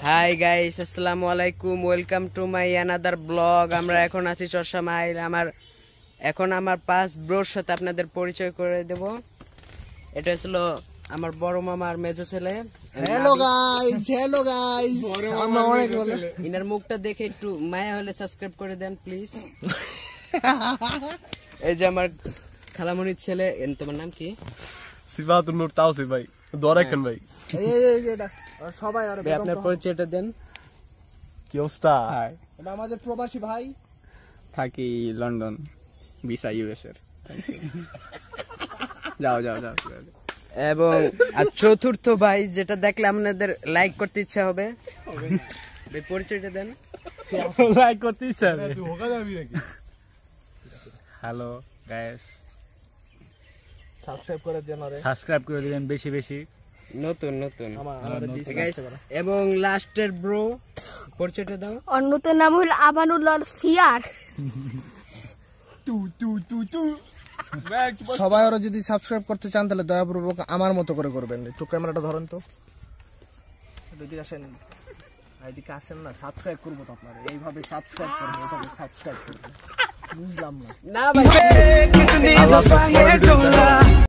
Hi guys, আসসালামু আলাইকুম, welcome to my another blog. আমরা এখন আছি চরসা মাইল। আমার পাঁচ ব্রোর সাথে আপনাদের পরিচয় করে দেব। এটা ছিল আমার বড় মামা আর মেজো ছেলে। হ্যালো গাইস আমরা অনেক ভালো। ইনার মুখটা দেখে একটু মায়া হলে সাবস্ক্রাইব করে দেন প্লিজ। এই যে আমার খালামণির ছেলে। তোমার নাম কি? সিফাতুন নূর তাওসিফ ভাই। দোয়া রাখেন ভাই। এই এটা সবাই আর আপনার পরিচয়টা দেন। কি অবস্থা? এটা আমাদের প্রবাসী ভাই, থাকি লন্ডন, ভিসা ইউএস এর। যাও যাও যাও। এবং আর চতুর্থ ভাই, যেটা দেখলে আপনাদের লাইক করতে ইচ্ছা হবে। ভাই পরিচয়টা দেন। লাইক করতে ইচ্ছা হবে। হ্যালো গাইস, সাবস্ক্রাইব করে দেন আরে সাবস্ক্রাইব করে দিবেন বেশি বেশি। নতুন আমাদের গাইস। এবং লাস্টের ব্রো, পরিচয়টা দাও। অন্যদের নাম হল আমানুল্লাহ ফিয়ার। সবাই ওরা যদি সাবস্ক্রাইব করতে চান তাহলে দয়াপূর্বক আমার মতো করে করবেন। একটু ক্যামেরাটা ধরেন তো, এদিকে আসেন, এদিকে আসেন না। সাবস্ক্রাইব করবো তো আপনারা, এইভাবে সাবস্ক্রাইব করবেন, এইভাবে সাবস্ক্রাইব করবেন। বুঝলাম না না ভাই।